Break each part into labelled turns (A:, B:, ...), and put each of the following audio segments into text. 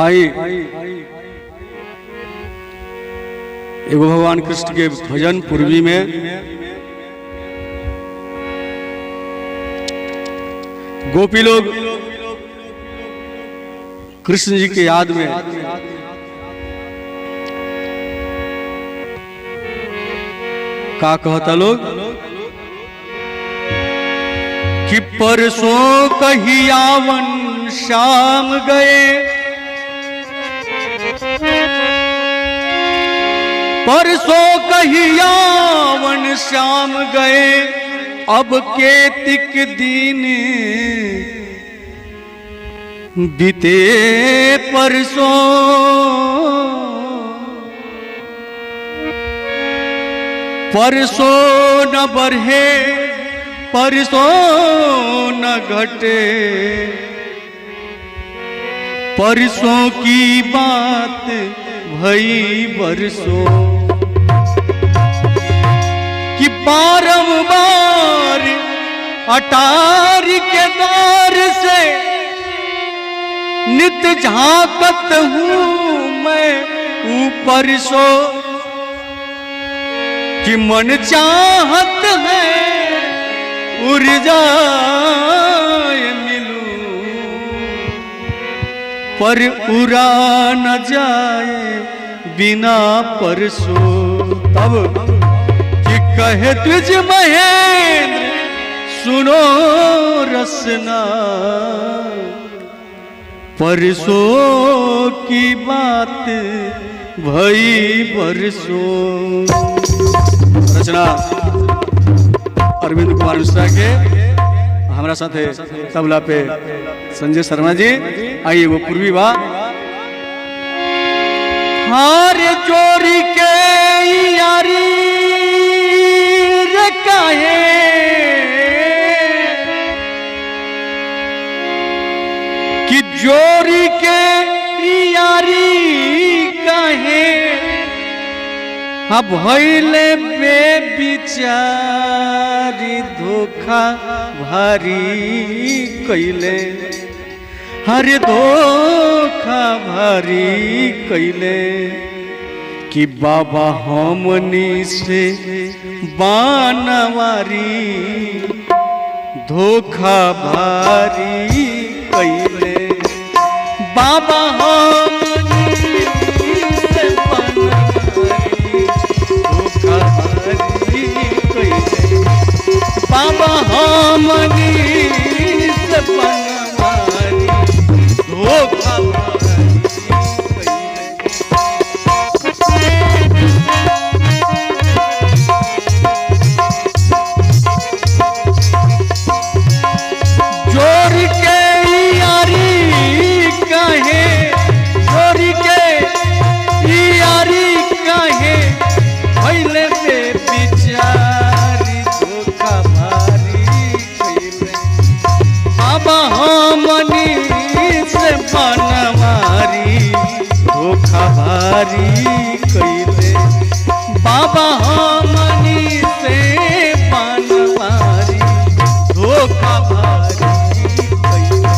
A: आई एगो भगवान कृष्ण के भजन पूर्वी में गोपी लोग कृष्ण जी की याद में का कहता लोग कि परसों कहियावन शाम गए, परसों कहियावन शाम गए, अब केतिक दिन बीते परसों, परसों न बढ़े परसों न घटे, परसों की बात भई बरसों, कि बारंबार अटारी के द्वार से नित झांकत हूँ मैं ऊपर सो, कि मन चाहत है उड़ जाए मिलूं, पर उड़ा न जाए बिना परसों। तब कि कहे तुझ महेंद्र सुनो रसना, परसों की बात भई बरसों। रचना अरविंद कुमार मिश्रा के, हमारा साथे तबला पे संजय शर्मा जी। आइए वो पूर्वी बा हार चोरी के यारी रकाहे, कि जोरी के यारी काहे, अब भइले बेबिचारी धोखा भारी कैले, हर धोखा भारी कैले, कि बाबा हमनी से बानवारी धोखा भारी कैले, बाबा हमनी से बानवारी धोखा भारी कैले, बाबा हमनी से बानवारी धोखा भारी भारी कैले, बाबा हमनी से बनवारी धोखा भारी कैले।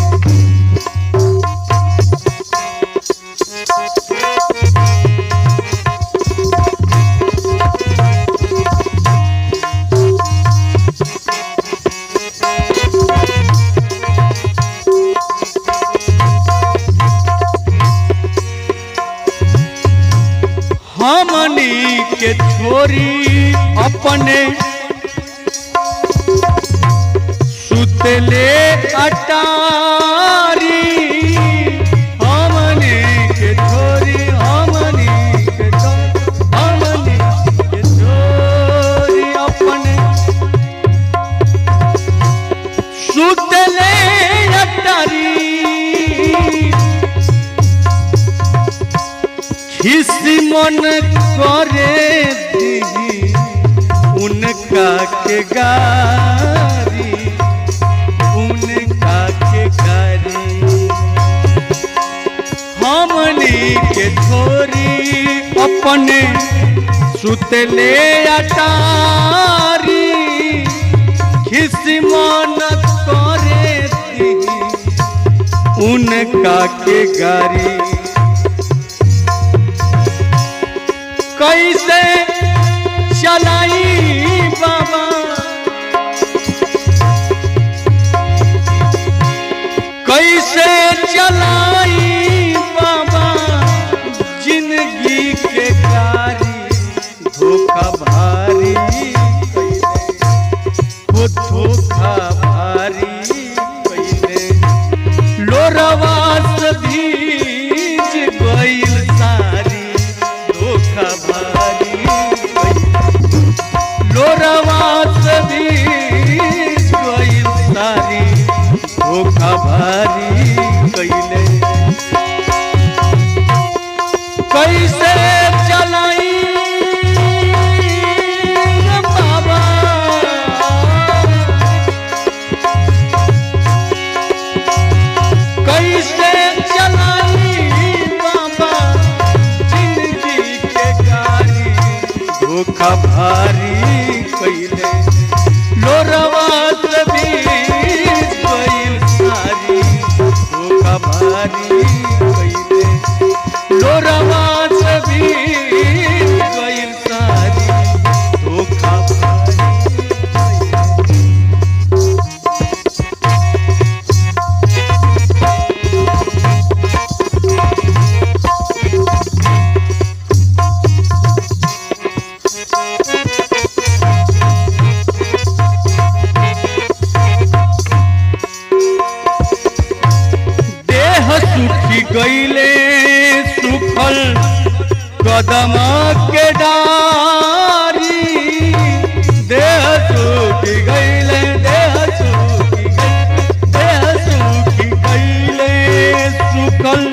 A: हमनी के छोरी अपने सुतले अटारी, हमनी के छोरी हमनी के छोरी अपने सुतले अटारी, खिसी मन करे दी उनका के गारी, उनका के गारी, हमनी के छोरी अपने सुतले अटारी, खिसी मन करे दी उनका के गारी, कैसे चलाई बाबा कैसे चलाई बाबा जिंदगी के गाड़ी धोखा भारी वो धोखा भारी पहले लोरवा से भीज गइल सारी धोखा भारी लोरवा से भीज गइल सारी धोखा भारी कैले कैसे चलाई बाबा कैसे चलाई बाबा जिंदगी के गाड़ी धोखा भारी कैले लोरवा से भीज गइल सारी धोखा भारी कैले लोरवा से भीज गइल सारी धोखा भारी सुखी गईले सुखल कदम के डारी देह सुखी गईले देह सुखी गईले सुखल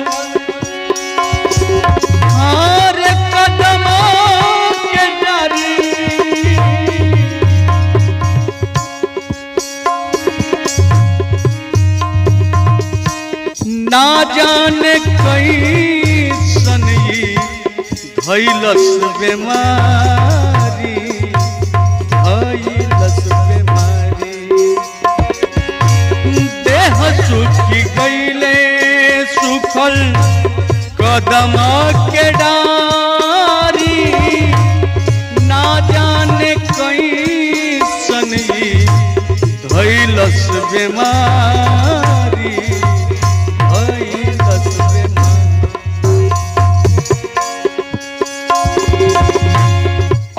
A: हर कदम के डारी ना जाने कैसन धैलस बेमारी धैलस बेमारी देह सुखी गईले सुखल कदम के डारी ना जाने कैसन धैलस बेमारी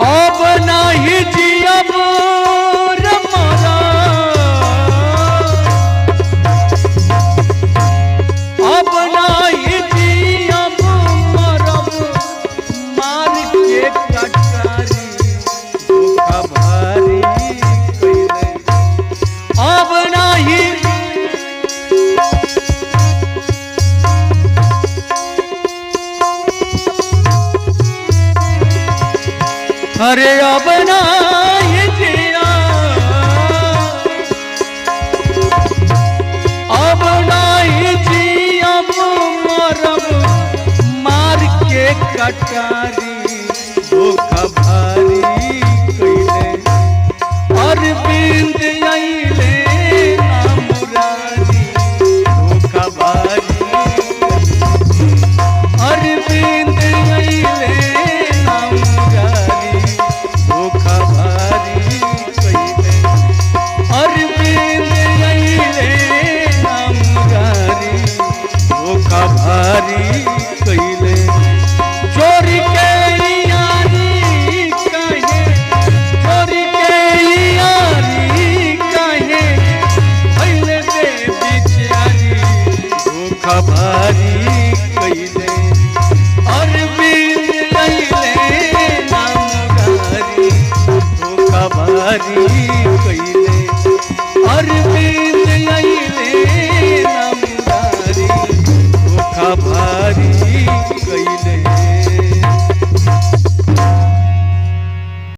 A: अब नहीं जियब रमरा अब नहीं जियब मरब मार के कटारी धोखा भारी कैले अब नहीं अरे अब नहीं जिया अब नहीं जियब मरब मार के कटारी